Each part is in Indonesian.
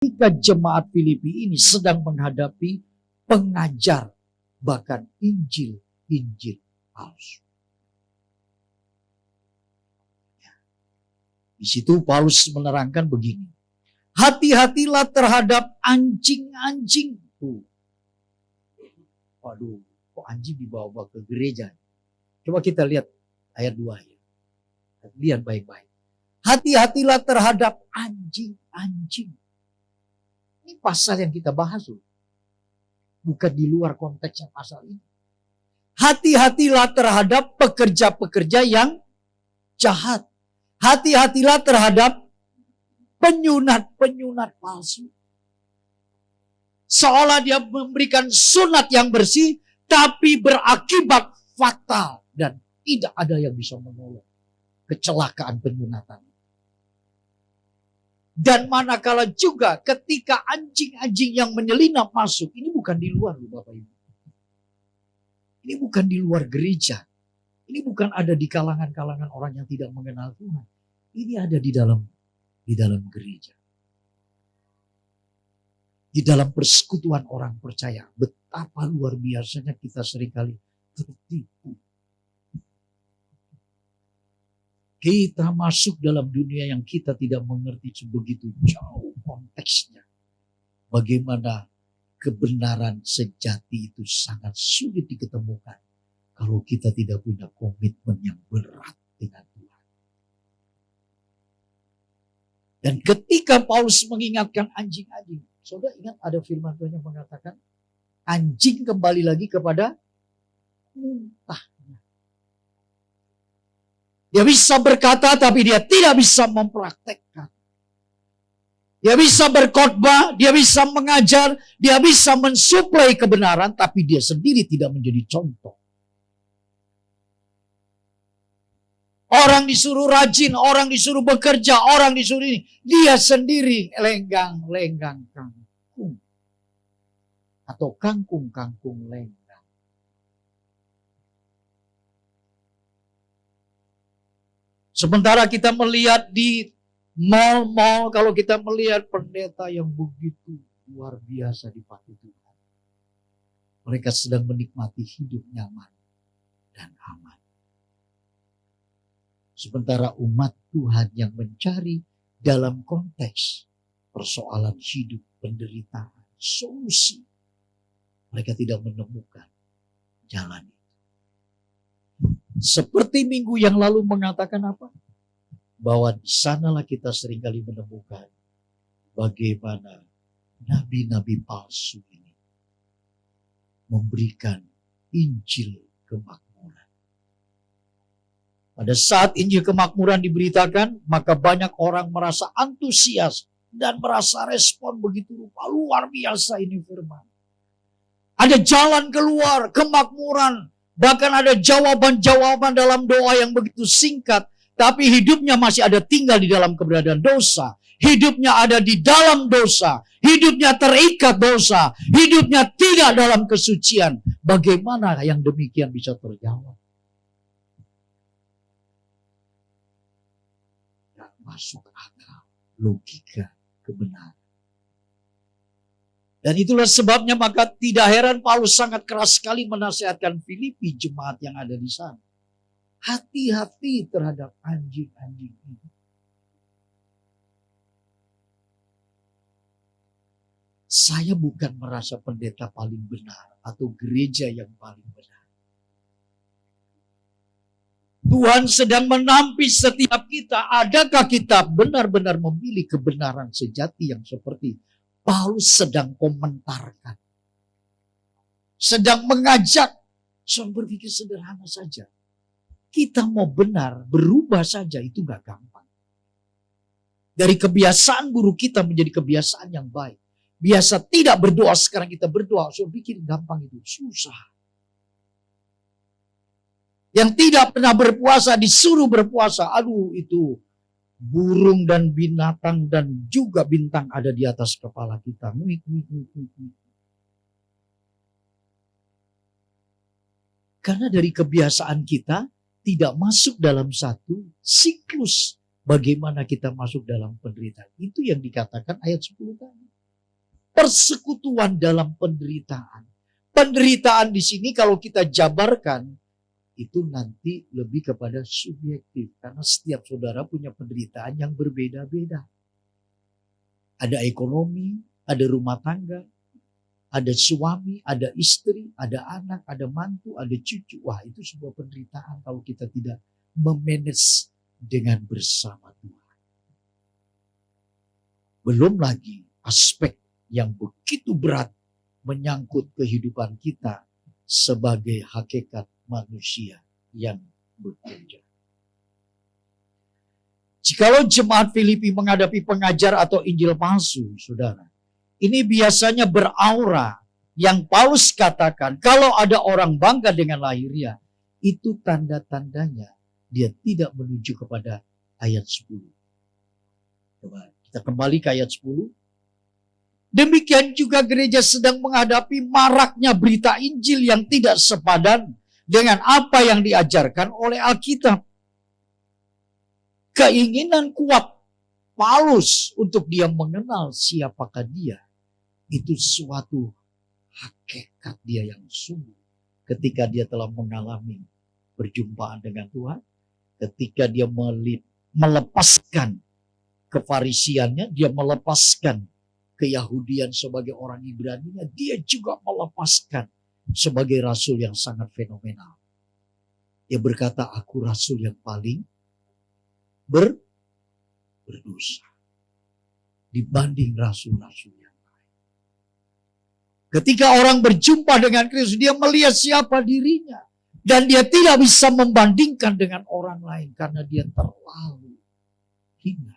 Ketika jemaat Filipi ini sedang menghadapi pengajar bahkan Injil palsu. Di situ Paulus menerangkan begini. Hati-hatilah terhadap anjing-anjing. Waduh, kok anjing dibawa ke gereja? Coba kita lihat ayat 2 ya. Lihat baik-baik. Hati-hatilah terhadap anjing-anjing. Ini pasal yang kita bahas loh. Bukan di luar konteksnya pasal ini. Hati-hatilah terhadap pekerja-pekerja yang jahat. Hati-hatilah terhadap penyunat-penyunat palsu. Seolah dia memberikan sunat yang bersih, tapi berakibat fatal. Dan tidak ada yang bisa menolong kecelakaan penyunatan. Dan manakala juga ketika anjing-anjing yang menyelinap masuk, ini bukan di luar loh Bapak Ibu. Ini bukan di luar gereja. Ini bukan ada di kalangan-kalangan orang yang tidak mengenal Tuhan. Ini ada di dalam gereja. Di dalam persekutuan orang percaya. Betapa luar biasanya kita seringkali tertipu. Kita masuk dalam dunia yang kita tidak mengerti sebegitu jauh konteksnya. Bagaimana kebenaran sejati itu sangat sulit diketemukan kalau kita tidak punya komitmen yang berat dengan Tuhan. Dan ketika Paulus mengingatkan anjing-anjing, saudara ingat ada firman Tuhan yang mengatakan anjing kembali lagi kepada muntah. Dia bisa berkata tapi dia tidak bisa mempraktekkan. Dia bisa berkhotbah, dia bisa mengajar, dia bisa mensuplai kebenaran tapi dia sendiri tidak menjadi contoh. Orang disuruh rajin, orang disuruh bekerja, orang disuruh ini. Dia sendiri lenggang-lenggang kangkung. Atau kangkung-kangkung lenggang. Sementara kita melihat di mal-mal, kalau kita melihat pendeta yang begitu luar biasa dipakai Tuhan. Mereka sedang menikmati hidup nyaman dan aman. Sementara umat Tuhan yang mencari dalam konteks persoalan hidup, penderitaan, solusi. Mereka tidak menemukan jalan itu. Seperti minggu yang lalu mengatakan apa? Bahwa di sanalah kita seringkali menemukan bagaimana nabi-nabi palsu ini memberikan Injil kemakmuran. Pada saat Injil kemakmuran diberitakan, maka banyak orang merasa antusias dan merasa respon begitu rupa. Luar biasa ini firman. Ada jalan keluar, kemakmuran. Bahkan ada jawaban-jawaban dalam doa yang begitu singkat. Tapi hidupnya masih ada tinggal di dalam keberadaan dosa. Hidupnya ada di dalam dosa. Hidupnya terikat dosa. Hidupnya tidak dalam kesucian. Bagaimana yang demikian bisa terjawab? Tidak masuk akal, logika, kebenaran. Dan itulah sebabnya maka tidak heran Paulus sangat keras sekali menasihatkan Filipi jemaat yang ada di sana. Hati-hati terhadap anjing-anjing ini. Saya bukan merasa pendeta paling benar atau gereja yang paling benar. Tuhan sedang menampi setiap kita. Adakah kita benar-benar memilih kebenaran sejati yang seperti Paulus sedang komentarkan. Sedang mengajak. Saya berpikir sederhana saja. Kita mau benar, berubah saja itu gak gampang. Dari kebiasaan buruk kita menjadi kebiasaan yang baik. Biasa tidak berdoa, sekarang kita berdoa. Saya pikir gampang itu, susah. Yang tidak pernah berpuasa disuruh berpuasa. Aduh itu burung dan binatang dan juga bintang ada di atas kepala kita. Karena dari kebiasaan kita tidak masuk dalam satu siklus. Bagaimana kita masuk dalam penderitaan. Itu yang dikatakan ayat 10 tadi. persekutuan dalam penderitaan. Penderitaan di sini kalau kita jabarkan, itu nanti lebih kepada subjektif. Karena setiap saudara punya penderitaan yang berbeda-beda. Ada ekonomi, ada rumah tangga, ada suami, ada istri, ada anak, ada mantu, ada cucu. Wah, itu sebuah penderitaan kalau kita tidak memanage dengan bersama Tuhan. Belum lagi aspek yang begitu berat menyangkut kehidupan kita sebagai hakikat manusia yang bekerja. Jikalau jemaat Filipi menghadapi pengajar atau Injil palsu, saudara, ini biasanya beraura yang Paulus katakan, kalau ada orang bangga dengan lahiriah, itu tanda-tandanya dia tidak menuju kepada ayat 10. Coba kita kembali ke ayat 10. Demikian juga gereja sedang menghadapi maraknya berita Injil yang tidak sepadan dengan apa yang diajarkan oleh Alkitab. Keinginan kuat Paulus untuk dia mengenal siapakah dia, itu suatu hakikat dia yang sungguh. Ketika dia telah mengalami perjumpaan dengan Tuhan, ketika dia melepaskan kefarisiannya, dia melepaskan keyahudian sebagai orang Ibrani, dia juga melepaskan sebagai rasul yang sangat fenomenal. Dia berkata, aku rasul yang paling berdosa dibanding rasul-rasul yang lain. Ketika orang berjumpa dengan Kristus, dia melihat siapa dirinya. Dan dia tidak bisa membandingkan dengan orang lain karena dia terlalu hina.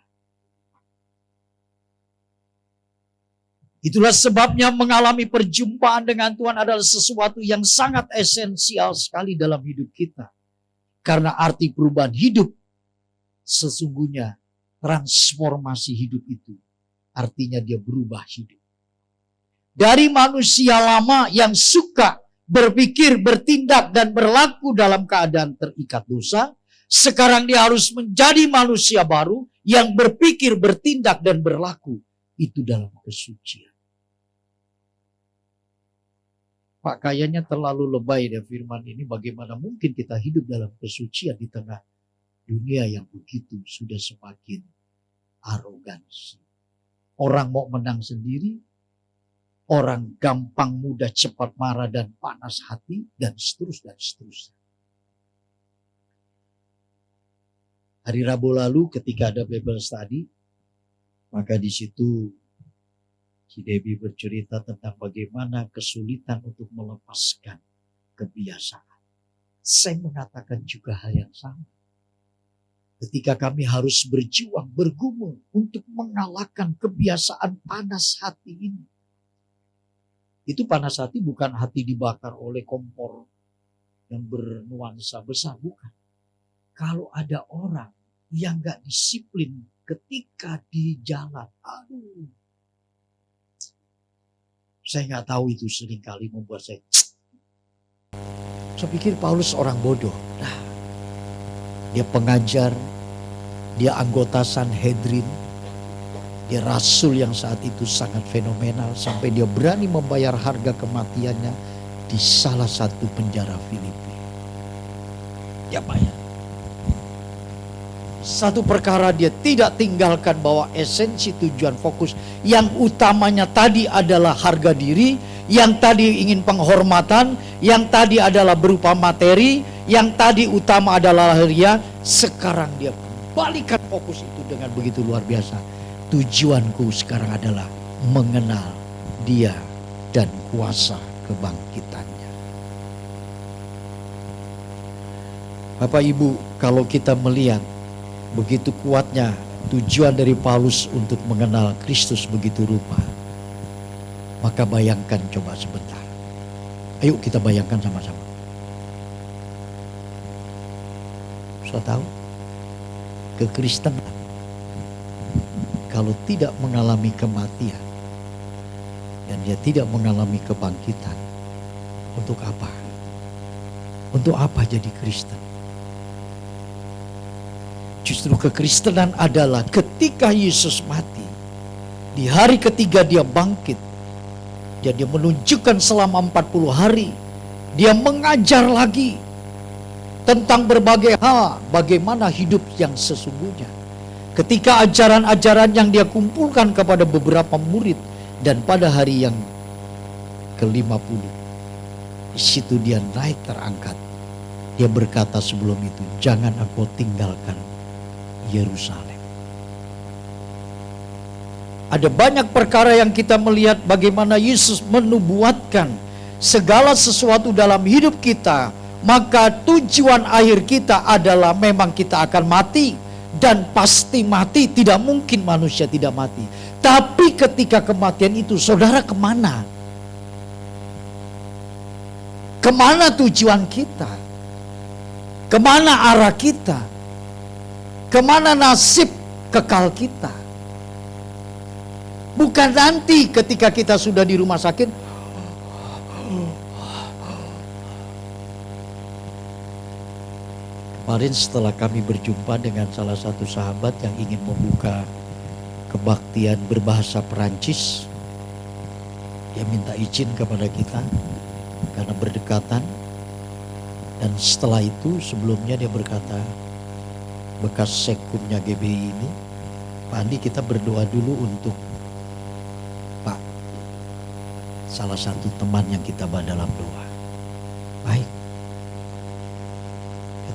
Itulah sebabnya mengalami perjumpaan dengan Tuhan adalah sesuatu yang sangat esensial sekali dalam hidup kita. Karena arti perubahan hidup sesungguhnya transformasi hidup itu. Artinya dia berubah hidup. Dari manusia lama yang suka berpikir, bertindak, dan berlaku dalam keadaan terikat dosa, sekarang dia harus menjadi manusia baru yang berpikir, bertindak, dan berlaku itu dalam kesucian. Pak, kayaknya terlalu lebay ya firman ini. Bagaimana mungkin kita hidup dalam kesucian di tengah dunia yang begitu sudah semakin arogansi. Orang mau menang sendiri, orang gampang, mudah, cepat marah dan panas hati, dan seterusnya. Hari Rabu lalu ketika ada Bible study, maka di situ si Debbie bercerita tentang bagaimana kesulitan untuk melepaskan kebiasaan. Saya mengatakan juga hal yang sama. Ketika kami harus berjuang, bergumul untuk mengalahkan kebiasaan panas hati ini. Itu panas hati bukan hati dibakar oleh kompor yang bernuansa besar, bukan. Kalau ada orang yang gak disiplin ketika di jalan, saya gak tahu itu seringkali membuat saya pikir Paulus orang bodoh. Nah, dia pengajar, dia anggota Sanhedrin, dia rasul yang saat itu sangat fenomenal sampai dia berani membayar harga kematiannya di salah satu penjara Filipi. Dia bayar. Satu perkara dia tidak tinggalkan bahwa esensi tujuan fokus yang utamanya tadi adalah harga diri, yang tadi ingin penghormatan, yang tadi adalah berupa materi, yang tadi utama adalah lahiriah. Sekarang dia balikan fokus itu dengan begitu luar biasa. Tujuanku sekarang adalah mengenal dia dan kuasa kebangkitannya. Bapak Ibu, kalau kita melihat begitu kuatnya tujuan dari Paulus untuk mengenal Kristus begitu rupa, maka bayangkan coba sebentar. Ayo kita bayangkan sama-sama. Saya tahu kekristenan kalau tidak mengalami kematian dan dia tidak mengalami kebangkitan, untuk apa? Untuk apa jadi Kristen? Justru kekristenan adalah ketika Yesus mati, di hari ketiga dia bangkit, Dan dia menunjukkan selama 40 hari. Dia mengajar lagi tentang berbagai hal, bagaimana hidup yang sesungguhnya. Ketika ajaran-ajaran yang dia kumpulkan kepada beberapa murid, dan pada hari yang ke-50, di situ dia naik terangkat. Dia berkata sebelum itu, jangan engkau tinggalkan Yerusalem. Ada banyak perkara yang kita melihat bagaimana Yesus menubuatkan segala sesuatu dalam hidup kita. Maka tujuan akhir kita adalah memang kita akan mati. Dan pasti mati, tidak mungkin manusia tidak mati. Tapi ketika kematian itu, saudara kemana? Kemana tujuan kita? Kemana arah kita? Kemana nasib kekal kita? Bukan nanti ketika kita sudah di rumah sakit. Kemarin setelah kami berjumpa dengan salah satu sahabat yang ingin membuka kebaktian berbahasa Perancis. Dia minta izin kepada kita karena berdekatan. Dan setelah itu sebelumnya dia berkata, bekas sekumnya GBI ini, Pak Andi, kita berdoa dulu untuk Pak, salah satu teman yang kita bawa dalam doa. Baik.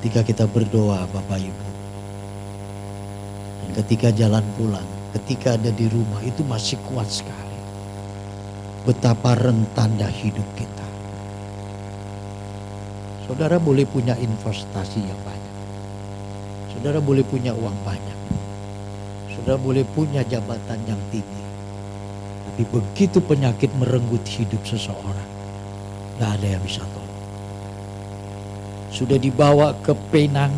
Ketika kita berdoa Bapak Ibu, dan ketika jalan pulang, ketika ada di rumah, itu masih kuat sekali. Betapa rentannya hidup kita. Saudara boleh punya investasi yang banyak. Saudara boleh punya uang banyak. Saudara boleh punya jabatan yang tinggi. Tapi begitu penyakit merenggut hidup seseorang, gak ada yang bisa tolong. Sudah dibawa ke Penang,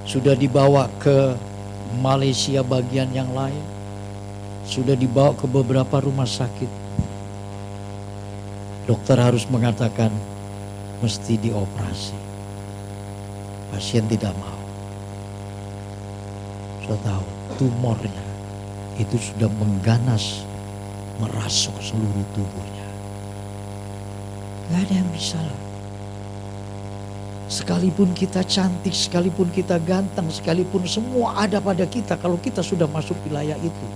sudah dibawa ke Malaysia bagian yang lain, sudah dibawa ke beberapa rumah sakit. Dokter harus mengatakan mesti dioperasi. Pasien tidak mau. Saya tahu tumornya itu sudah mengganas, merasuk seluruh tubuhnya. Gak ada yang bisa. Sekalipun kita cantik, sekalipun kita ganteng, sekalipun semua ada pada kita, kalau kita sudah masuk wilayah itu,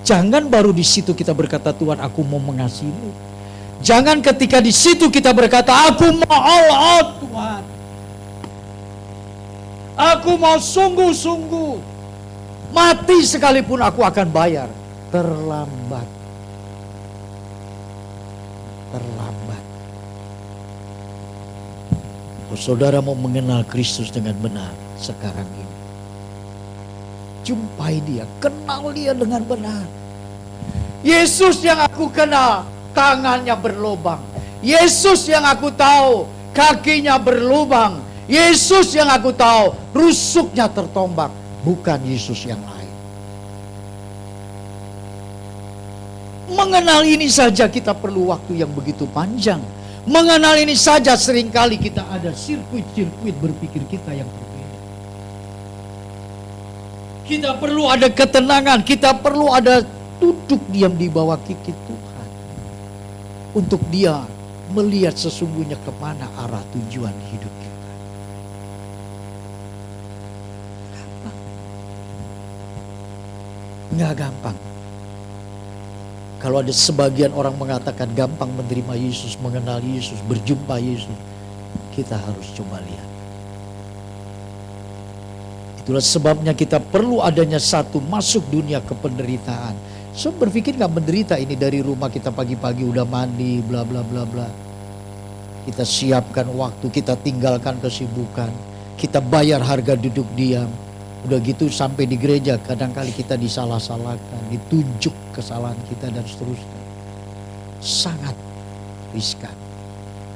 jangan baru di situ kita berkata, Tuhan aku mau mengasihimu. Jangan ketika di situ kita berkata, aku mau all out Tuhan. Aku mau sungguh-sungguh. Mati sekalipun aku akan bayar. Terlambat. Terlambat. Kalau saudara mau mengenal Kristus dengan benar sekarang ini, jumpai dia, kenal dia dengan benar. Yesus yang aku kenal, tangannya berlubang. Yesus yang aku tahu, kakinya berlubang. Yesus yang aku tahu, rusuknya tertombak. Bukan Yesus yang lain. Mengenal ini saja kita perlu waktu yang begitu panjang. Mengenal ini saja seringkali kita ada sirkuit-sirkuit berpikir kita yang berbeda. Kita perlu ada ketenangan, kita perlu ada duduk diam di bawah kaki Tuhan. Untuk dia melihat sesungguhnya kemana arah tujuan hidup kita. Nggak gampang. Kalau ada sebagian orang mengatakan gampang menerima Yesus, mengenal Yesus, berjumpa Yesus, kita harus coba lihat. Itulah sebabnya kita perlu adanya satu masuk dunia kependeritaan. So berpikir gak menderita ini dari rumah kita pagi-pagi udah mandi, bla bla bla bla. Kita siapkan waktu, kita tinggalkan kesibukan, kita bayar harga duduk diam. Udah gitu sampai di gereja kadangkali kita disalah-salahkan, ditunjuk kesalahan kita dan seterusnya. Sangat riskan.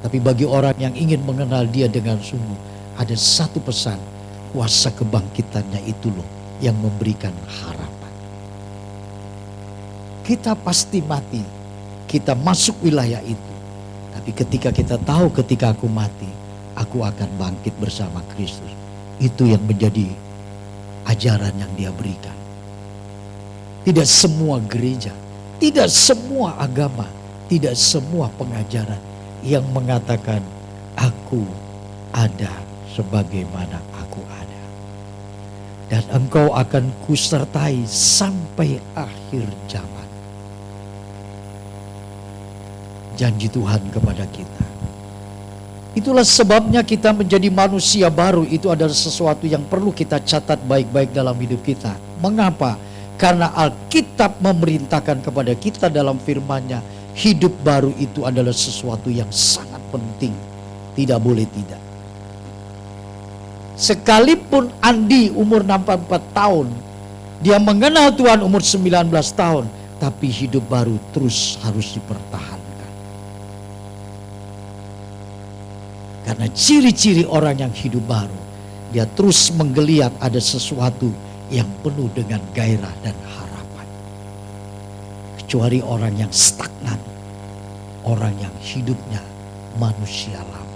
Tapi bagi orang yang ingin mengenal dia dengan sungguh, ada satu pesan, kuasa kebangkitannya itu loh yang memberikan harapan. Kita pasti mati, kita masuk wilayah itu. Tapi ketika kita tahu ketika aku mati, aku akan bangkit bersama Kristus. Itu yang menjadi ajaran yang dia berikan. Tidak semua gereja, tidak semua agama tidak semua pengajaran yang mengatakan aku ada sebagaimana aku ada. Dan engkau akan kusertai sampai akhir zaman. Janji Tuhan kepada kita. Itulah sebabnya kita menjadi manusia baru. Itu adalah sesuatu yang perlu kita catat baik-baik dalam hidup kita. Mengapa? Karena Alkitab memerintahkan kepada kita dalam firman-Nya, hidup baru itu adalah sesuatu yang sangat penting. Tidak boleh tidak. Sekalipun Andi umur 64 tahun, dia mengenal Tuhan umur 19 tahun, tapi hidup baru terus harus dipertahankan. Karena ciri-ciri orang yang hidup baru, dia terus menggeliat ada sesuatu yang penuh dengan gairah dan harapan. Kecuali orang yang stagnan, orang yang hidupnya manusia lama.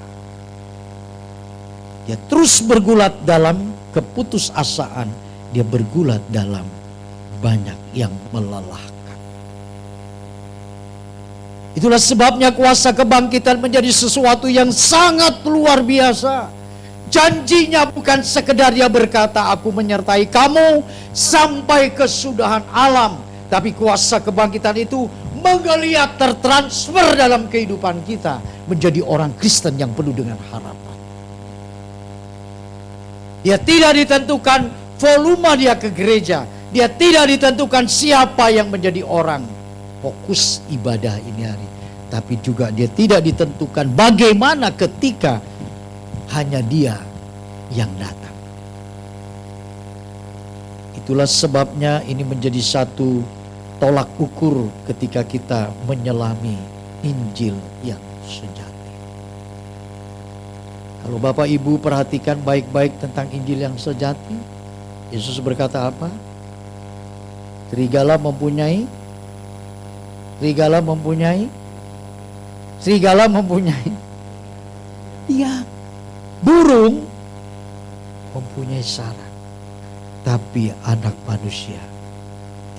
Dia terus bergulat dalam keputusasaan, dia bergulat dalam banyak yang melelahkan. Itulah sebabnya kuasa kebangkitan menjadi sesuatu yang sangat luar biasa. Janjinya bukan sekedar dia berkata, aku menyertai kamu sampai kesudahan alam. Tapi kuasa kebangkitan itu menggeliat, tertransfer dalam kehidupan kita. Menjadi orang Kristen yang penuh dengan harapan. Dia tidak ditentukan volume dia ke gereja. Dia tidak ditentukan siapa yang menjadi orang fokus ibadah ini hari. Tapi juga dia tidak ditentukan bagaimana ketika hanya dia yang datang. Itulah sebabnya ini menjadi satu tolak ukur ketika kita menyelami Injil yang sejati. Kalau Bapak Ibu perhatikan baik-baik tentang Injil yang sejati, Yesus berkata apa? Serigala mempunyai ya, burung mempunyai sarang, tapi anak manusia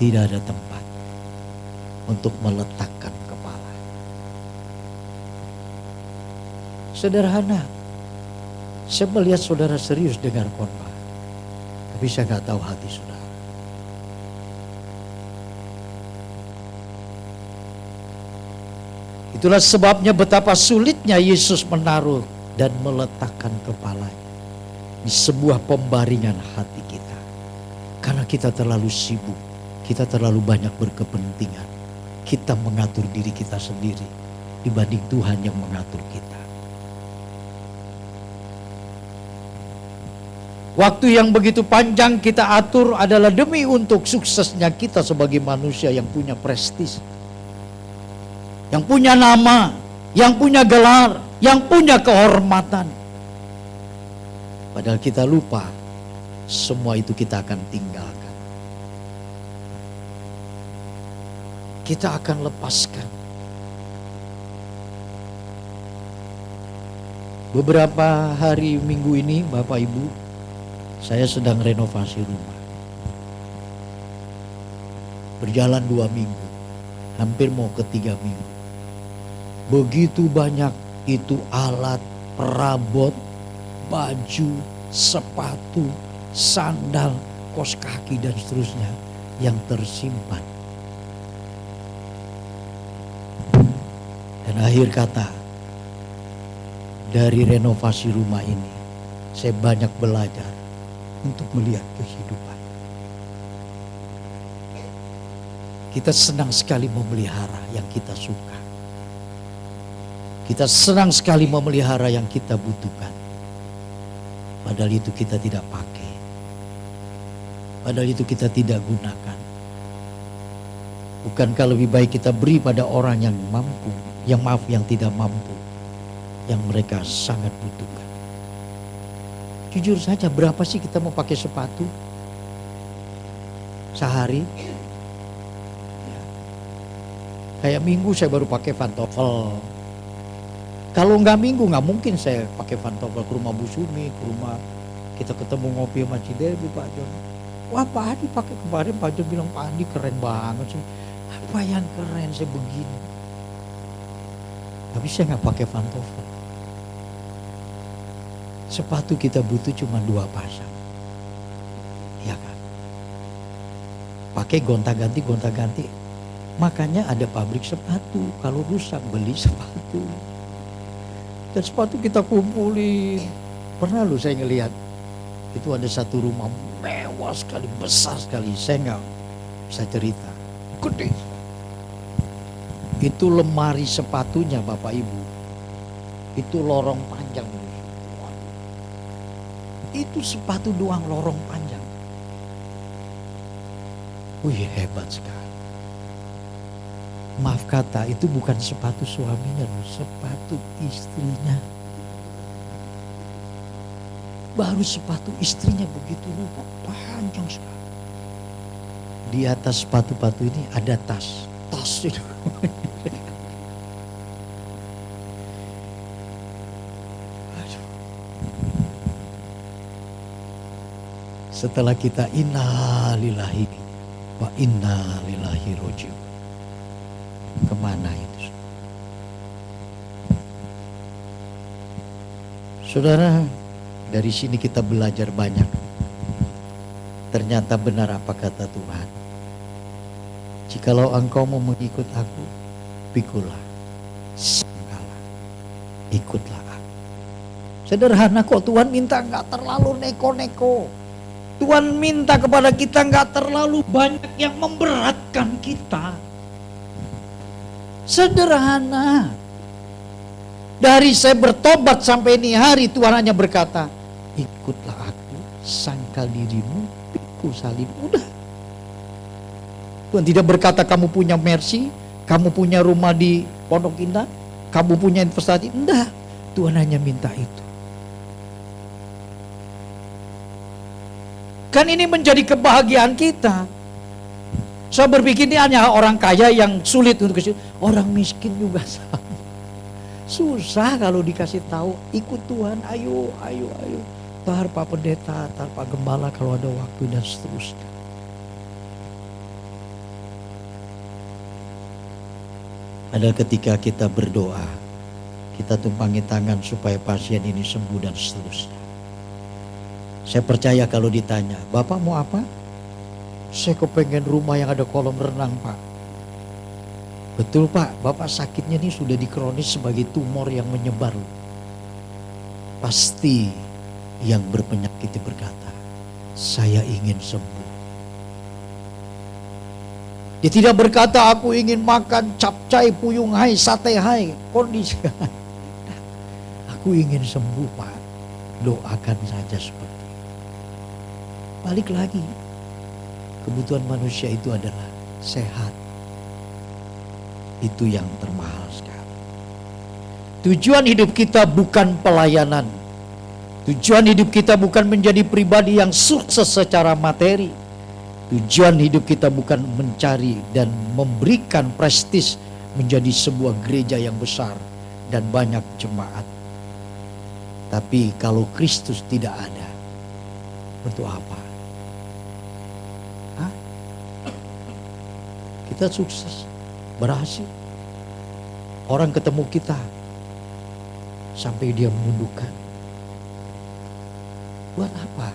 tidak ada tempat untuk meletakkan kepala. Sederhana. Saya melihat saudara serius dengar khotbah, tapi saya nggak tahu hati saudara. Itulah sebabnya betapa sulitnya Yesus menaruh dan meletakkan kepalanya di sebuah pembaringan hati kita. Karena kita terlalu sibuk, kita terlalu banyak berkepentingan. Kita mengatur diri kita sendiri dibanding Tuhan yang mengatur kita. Waktu yang begitu panjang kita atur adalah demi untuk suksesnya kita sebagai manusia yang punya prestis, yang punya nama, yang punya gelar, yang punya kehormatan. Padahal kita lupa, semua itu kita akan tinggalkan. Kita akan lepaskan. Beberapa hari minggu ini Bapak Ibu, saya sedang renovasi rumah. Berjalan 2 minggu, hampir mau ke 3 minggu. Begitu banyak itu alat, perabot, baju, sepatu, sandal, kaos kaki dan seterusnya yang tersimpan. Dan akhir kata, dari renovasi rumah ini, saya banyak belajar untuk melihat kehidupan. Kita senang sekali memelihara yang kita suka. Kita senang sekali memelihara yang kita butuhkan. Padahal itu kita tidak pakai. Padahal itu kita tidak gunakan. Bukankah lebih baik kita beri pada orang yang mampu, yang tidak mampu, yang mereka sangat butuhkan. Jujur saja, berapa sih kita mau pakai sepatu sehari? Kayak minggu saya baru pakai pantofel. Kalau nggak minggu nggak mungkin saya pakai pantofel ke rumah Bu Sumi, ke rumah kita ketemu ngopi sama Cidewi, Pak John. Wah, Pak Adi pakai kemarin, Pak John bilang Pak Adi keren banget sih. Apa yang keren saya begini? Tapi saya nggak pakai pantofel. Sepatu kita butuh cuma 2 pasang. Ya kan? Pakai gonta-ganti. Makanya ada pabrik sepatu. Kalau rusak beli sepatu. Dan sepatu kita kumpulin. Pernah lu saya ngelihat. Itu ada satu rumah mewah sekali, besar sekali. Saya nggak bisa cerita. Gede. Itu lemari sepatunya Bapak Ibu. Itu lorong panjang. Itu sepatu doang lorong panjang. Wih, hebat sekali. Maaf kata, itu bukan sepatu suaminya loh, sepatu istrinya. Baru sepatu istrinya begitu rupa, panjang sekali. Di atas sepatu-sepatu ini ada tas. Tas itu. Setelah kita inna lillahi wa inna ilaihi raji'un. Kemana itu? Saudara, dari sini kita belajar banyak. Ternyata benar apa kata Tuhan. Jikalau engkau mau mengikut aku, pikulah, sangkalah, ikutlah aku. Sederhana kok, Tuhan minta gak terlalu neko-neko. Tuhan minta kepada kita gak terlalu banyak yang memberatkan kita. Sederhana. Dari saya bertobat sampai ini hari, Tuhan hanya berkata, ikutlah aku, sangkal dirimu, pikul salib. Udah. Tuhan tidak berkata kamu punya Mercy, kamu punya rumah di Pondok Indah, kamu punya investasi. Enggak. Tuhan hanya minta itu. Kan ini menjadi kebahagiaan kita. Saya berpikir ini hanya orang kaya yang sulit untuk kasih. Orang miskin juga sama. Susah kalau dikasih tahu, ikut Tuhan, ayo. Tar Pak Pendeta, tar Pak Gembala kalau ada waktu dan seterusnya. Ada ketika kita berdoa, kita tumpangi tangan supaya pasien ini sembuh dan seterusnya. Saya percaya kalau ditanya, Bapak mau apa? Saya kepengen rumah yang ada kolam renang Pak. Betul Pak, Bapak sakitnya ini sudah dikronis sebagai tumor yang menyebar. Pasti yang berpenyakit itu berkata, saya ingin sembuh. Dia tidak berkata aku ingin makan capcay, puyung hai, sate hai, kondisi. Aku ingin sembuh Pak. Doakan saja seperti itu. Balik lagi, kebutuhan manusia itu adalah sehat. Itu yang termahal sekali. Tujuan hidup kita bukan pelayanan. Tujuan hidup kita bukan menjadi pribadi yang sukses secara materi. Tujuan hidup kita bukan mencari dan memberikan prestis menjadi sebuah gereja yang besar dan banyak jemaat. Tapi kalau Kristus tidak ada, untuk apa? Kita sukses, berhasil. Orang ketemu kita sampai dia menundukkan. Buat apa?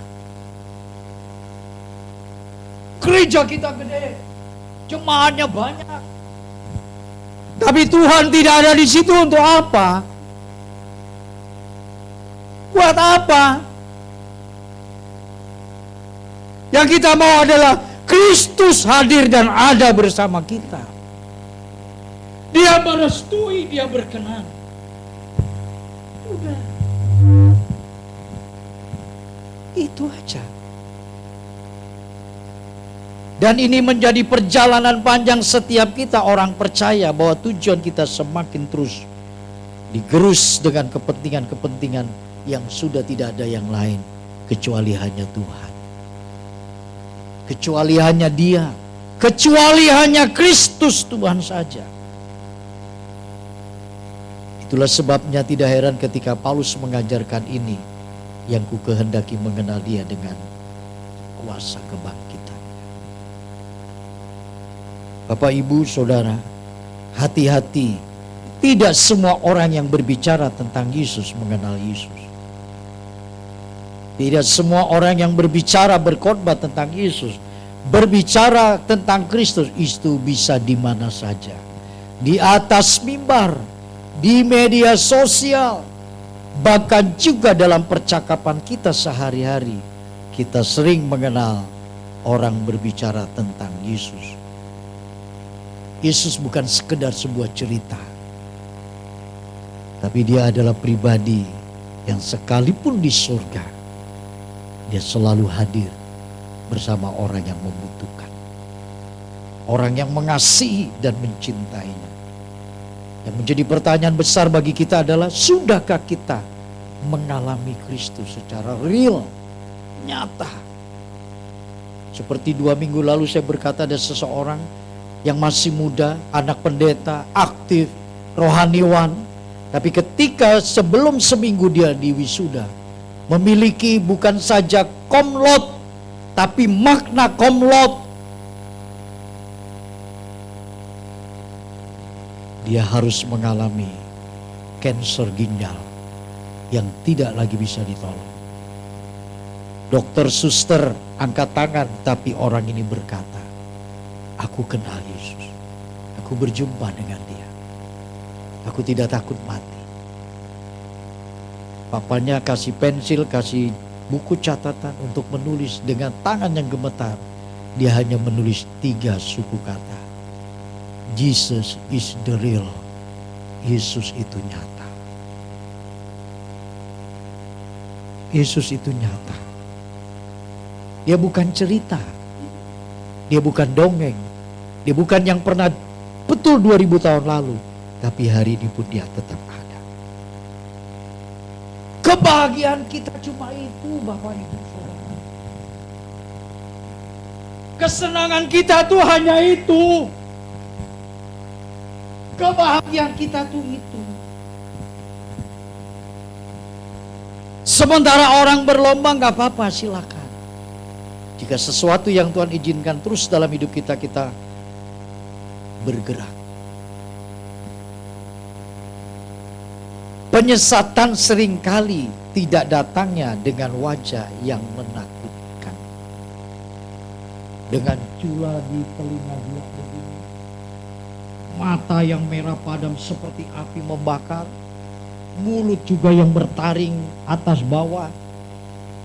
Gereja kita gede, jemaatnya banyak. Tapi Tuhan tidak ada di situ untuk apa? Buat apa? Yang kita mau adalah Kristus hadir dan ada bersama kita. Dia merestui, dia berkenan. Udah. Itu aja. Dan ini menjadi perjalanan panjang setiap kita orang percaya bahwa tujuan kita semakin terus digerus dengan kepentingan-kepentingan yang sudah tidak ada yang lain kecuali hanya Tuhan. Kecuali hanya Dia, kecuali hanya Kristus Tuhan saja. Itulah sebabnya tidak heran ketika Paulus mengajarkan ini, yang ku kehendaki mengenal Dia dengan kuasa kebangkitan. Bapak Ibu Saudara, hati-hati Tidak semua orang yang berbicara tentang Yesus mengenal Yesus. Tidak semua orang yang berbicara berkhotbah tentang Yesus, berbicara tentang Kristus, itu bisa di mana saja. Di atas mimbar, di media sosial, bahkan juga dalam percakapan kita sehari-hari. Kita sering mengenal orang berbicara tentang Yesus. Yesus bukan sekedar sebuah cerita, tapi dia adalah pribadi yang sekalipun di surga, dia selalu hadir bersama orang yang membutuhkan. Orang yang mengasihi dan mencintainya. Yang menjadi pertanyaan besar bagi kita adalah, sudahkah kita mengalami Kristus secara real, nyata? Seperti 2 minggu lalu saya berkata, ada seseorang yang masih muda, anak pendeta, aktif, rohaniwan. Tapi ketika sebelum seminggu dia diwisuda, memiliki bukan saja komlot, tapi makna komlot. Dia harus mengalami kanker ginjal yang tidak lagi bisa ditolong. Dokter suster angkat tangan, tapi orang ini berkata, aku kenal Yesus. Aku berjumpa dengan dia. Aku tidak takut mati. Papanya kasih pensil, kasih buku catatan untuk menulis dengan tangan yang gemetar. Dia hanya menulis 3 suku kata. Jesus is the real. Yesus itu nyata. Yesus itu nyata. Dia bukan cerita. Dia bukan dongeng. Dia bukan yang pernah betul 2000 tahun lalu. Tapi hari ini pun dia tetap ada. Kebahagiaan kita cuma itu, Bapak Ibu Saudara. Kesenangan kita tuh hanya itu. Kebahagiaan kita tuh itu. Sementara orang berlomba, gak apa-apa, silakan. Jika sesuatu yang Tuhan izinkan terus dalam hidup kita, kita bergerak. Penyesatan seringkali tidak datangnya dengan wajah yang menakutkan. Dengan cula di telinga dia begini, mata yang merah padam seperti api membakar, mulut juga yang bertaring atas bawah.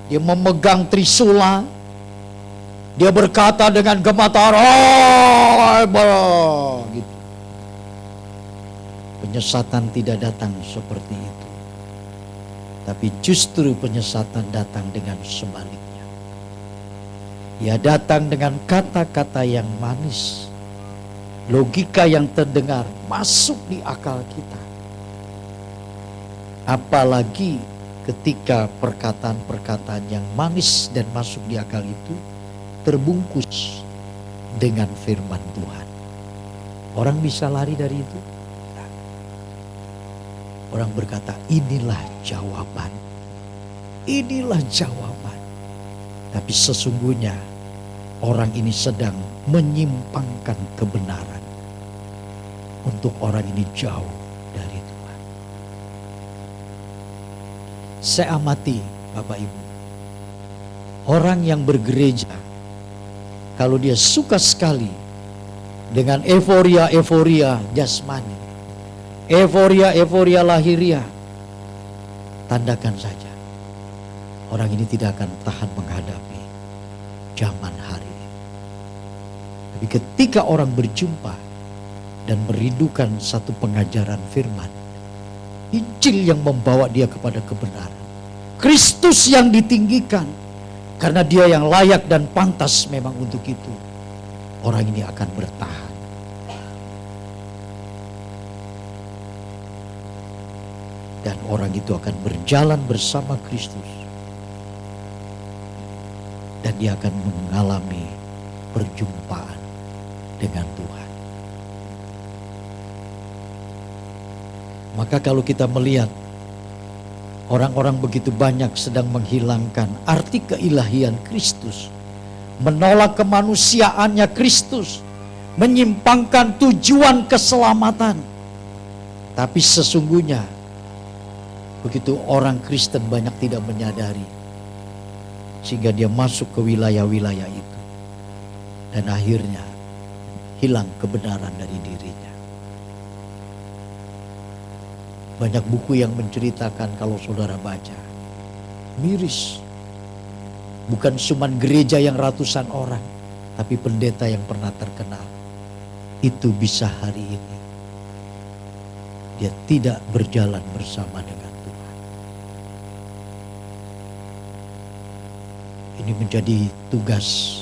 Dia memegang trisula, dia berkata dengan gemetar, gitu. Penyesatan tidak datang seperti itu. Tapi justru penyesatan datang dengan sebaliknya. Ia datang dengan kata-kata yang manis. Logika yang terdengar masuk di akal kita. Apalagi ketika perkataan-perkataan yang manis dan masuk di akal itu terbungkus dengan firman Tuhan. Orang bisa lari dari itu? Orang berkata, inilah jawaban. Inilah jawaban. Tapi sesungguhnya orang ini sedang menyimpangkan kebenaran. Untuk orang ini jauh dari Tuhan. Saya amati Bapak Ibu. Orang yang bergereja, kalau dia suka sekali dengan euforia jasmani, euforia lahiriah, tandakan saja orang ini tidak akan tahan menghadapi zaman hari ini. Tapi ketika orang berjumpa dan merindukan satu pengajaran firman, Injil yang membawa dia kepada kebenaran, Kristus yang ditinggikan karena dia yang layak dan pantas memang untuk itu, orang ini akan bertahan. Dan orang itu akan berjalan bersama Kristus. Dan dia akan mengalami perjumpaan dengan Tuhan. Maka kalau kita melihat orang-orang begitu banyak sedang menghilangkan arti keilahian Kristus, menolak kemanusiaannya Kristus, menyimpangkan tujuan keselamatan, Tapi sesungguhnya begitu orang Kristen banyak tidak menyadari, sehingga dia masuk ke wilayah-wilayah itu, dan akhirnya hilang kebenaran dari dirinya. Banyak buku yang menceritakan, kalau saudara baca, miris. Bukan cuma gereja yang ratusan orang, tapi pendeta yang pernah terkenal, itu bisa hari ini dia tidak berjalan bersama dengan Tuhan. Ini menjadi tugas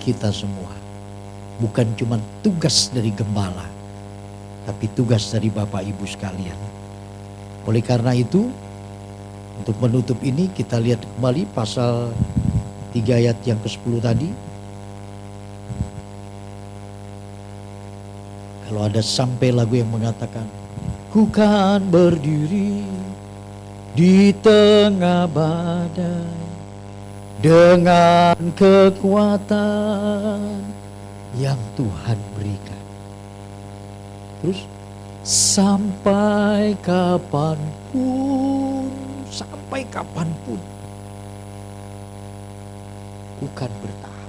kita semua. Bukan cuma tugas dari gembala, tapi tugas dari Bapak Ibu sekalian. Oleh karena itu, untuk menutup ini kita lihat kembali pasal 3 ayat yang ke-10 tadi. Kalau ada sampai lagu yang mengatakan, ku kan berdiri di tengah badai dengan kekuatan yang Tuhan berikan. Terus, sampai kapanpun, sampai kapanpun, bukan bertahan.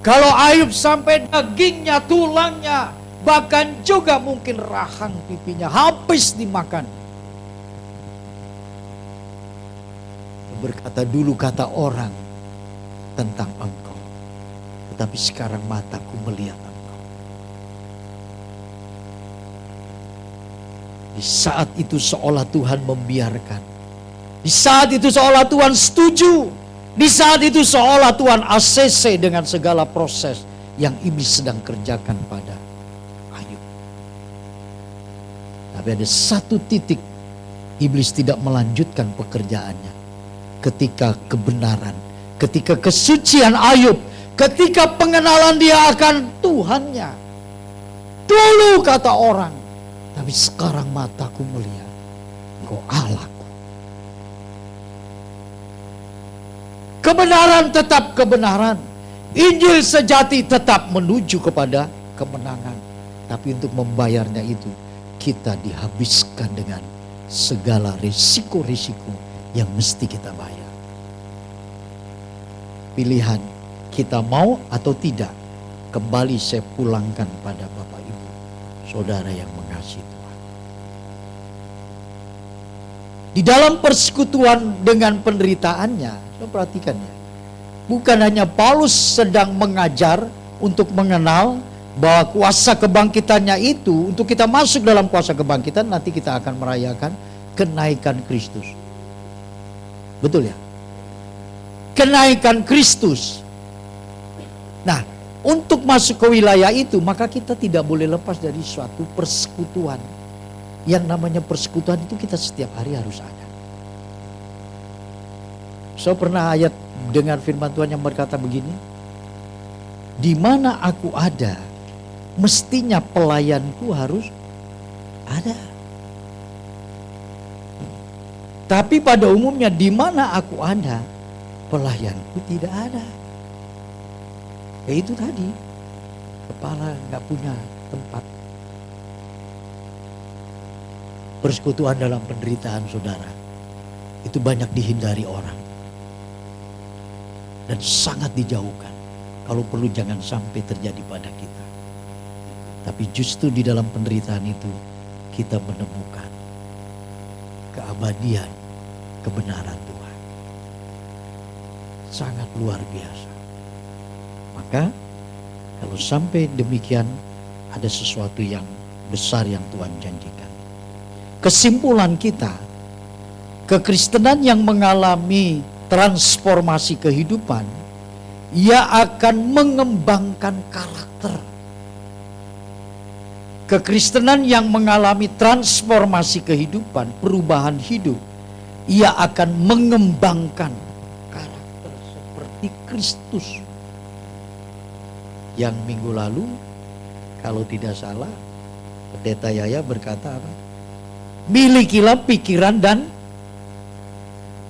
Kalau Ayub sampai dagingnya, tulangnya, bahkan juga mungkin rahang pipinya habis dimakan. Berkata, dulu kata orang tentang engkau, tetapi sekarang mataku melihat engkau. Di saat itu seolah Tuhan membiarkan. Di saat itu seolah Tuhan setuju. Di saat itu seolah Tuhan ACC dengan segala proses yang iblis sedang kerjakan pada Ayub. Tapi ada satu titik iblis tidak melanjutkan pekerjaannya. Ketika kebenaran, ketika kesucian Ayub, ketika pengenalan dia akan Tuhannya. Dulu kata orang, tapi sekarang mataku melihat Engkau Allahku. Kebenaran tetap kebenaran. Injil sejati tetap menuju kepada kemenangan. Tapi untuk membayarnya itu, kita dihabiskan dengan segala risiko-risiko yang mesti kita bayar. Pilihan kita mau atau tidak, kembali saya pulangkan pada Bapak Ibu, saudara yang mengasihi Tuhan. Di dalam persekutuan dengan penderitaannya, saudara perhatikan ya, bukan hanya Paulus sedang mengajar untuk mengenal bahwa kuasa kebangkitannya itu, untuk kita masuk dalam kuasa kebangkitan, nanti kita akan merayakan kenaikan Kristus. Betul ya? Kenaikan Kristus. Nah, untuk masuk ke wilayah itu, maka kita tidak boleh lepas dari suatu persekutuan. Yang namanya persekutuan itu kita setiap hari harus ada. So pernah ayat dengan firman Tuhan yang berkata begini, di mana aku ada, mestinya pelayanku harus ada. Tapi pada umumnya di mana aku ada, pelayanku tidak ada. Ya itu tadi, kepala nggak punya tempat. Persekutuan dalam penderitaan saudara, itu banyak dihindari orang. Dan sangat dijauhkan. Kalau perlu jangan sampai terjadi pada kita. Tapi justru di dalam penderitaan itu, kita menemukan keabadian kebenaran Tuhan. Sangat luar biasa. Maka kalau sampai demikian, ada sesuatu yang besar yang Tuhan janjikan. Kesimpulan kita, kekristenan yang mengalami transformasi kehidupan, ia akan mengembangkan karakter. Kekristenan yang mengalami transformasi kehidupan, perubahan hidup, ia akan mengembangkan karakter seperti Kristus. Yang minggu lalu, kalau tidak salah, Pendeta Yaya berkata apa? Milikilah pikiran dan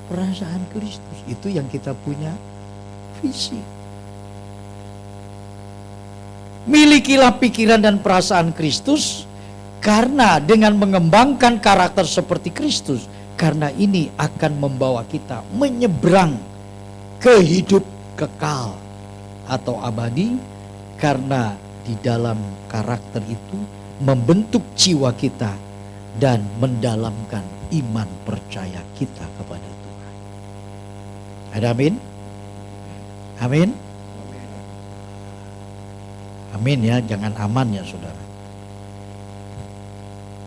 perasaan Kristus. Itu yang kita punya visi. Milikilah pikiran dan perasaan Kristus, karena dengan mengembangkan karakter seperti Kristus, karena ini akan membawa kita menyeberang ke hidup kekal atau abadi, karena di dalam karakter itu membentuk jiwa kita dan mendalamkan iman percaya kita kepada Tuhan. Ada amin? Amin? Amin ya, jangan aman ya saudara.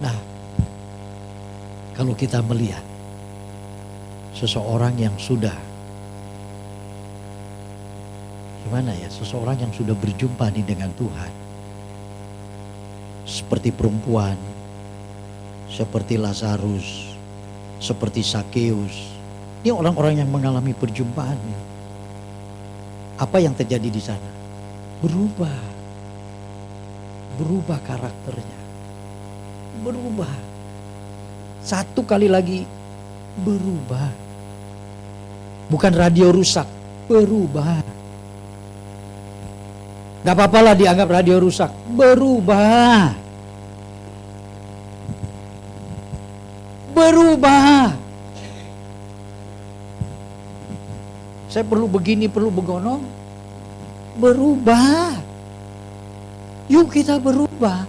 Nah, kalau kita melihat seseorang yang sudah, gimana ya, seseorang yang sudah berjumpa nih dengan Tuhan, seperti perempuan, seperti Lazarus, seperti Sakeus, ini orang-orang yang mengalami perjumpaan. Apa yang terjadi di sana? Berubah karakternya, berubah. Satu kali lagi berubah. Bukan radio rusak, berubah. Gak apa-apa lah dianggap radio rusak, berubah. Saya perlu begini, perlu begono, berubah. Yuk kita berubah.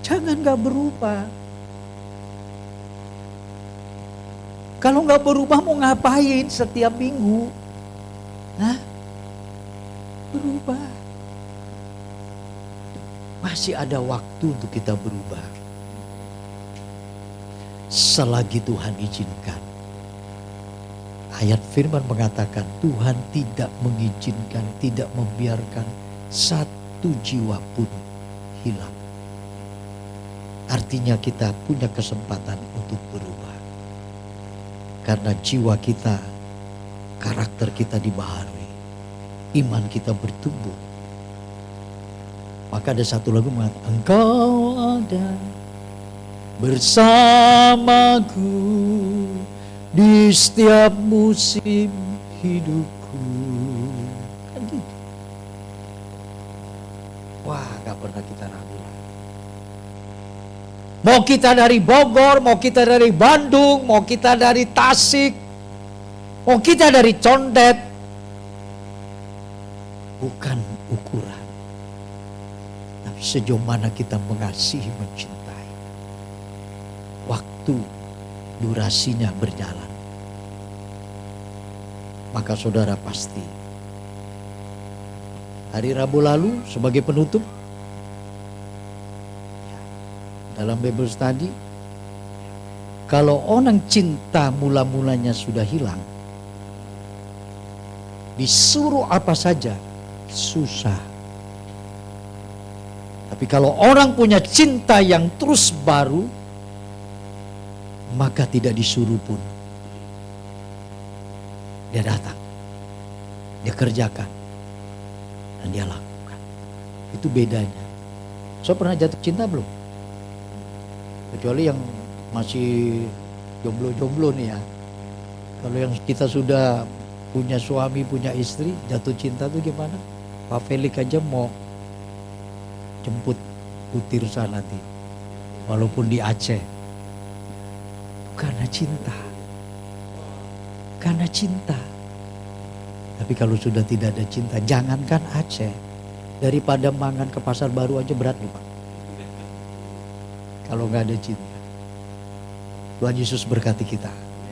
Jangan gak berubah. Kalau gak berubah mau ngapain setiap minggu? Nah, berubah. Masih ada waktu untuk kita berubah. Selagi Tuhan izinkan. Ayat firman mengatakan Tuhan tidak mengizinkan, tidak membiarkan satu jiwa pun hilang. Artinya kita punya kesempatan untuk berubah. Karena jiwa kita, karakter kita dibaharui, iman kita bertumbuh. Maka ada satu lagu mengatakan, Engkau ada bersamaku di setiap musim hidupku. Kan gitu. Wah, gak pernah kita ragu. Mau kita dari Bogor, mau kita dari Bandung, mau kita dari Tasik, mau kita dari Condet, bukan ukuran. Tapi sejauh mana kita mengasihi, mencintai. Waktu, durasinya berjalan. Maka saudara pasti. Hari Rabu lalu sebagai penutup, dalam Bible study, kalau orang cinta mula-mulanya sudah hilang, disuruh apa saja susah. Tapi kalau orang punya cinta yang terus baru, maka tidak disuruh pun dia datang, dia kerjakan, dan dia lakukan. Itu bedanya. So pernah jatuh cinta belum? Kecuali yang masih jomblo-jomblo nih ya. Kalau yang kita sudah punya suami, punya istri, jatuh cinta tuh gimana? Pak Felix aja mau jemput Putri Rusa nanti, walaupun di Aceh. Karena cinta. Karena cinta. Tapi kalau sudah tidak ada cinta, jangankan Aceh, daripada Mangan ke Pasar Baru aja berat nih Pak. Kalau nggak ada cinta. Tuhan Yesus berkati kita.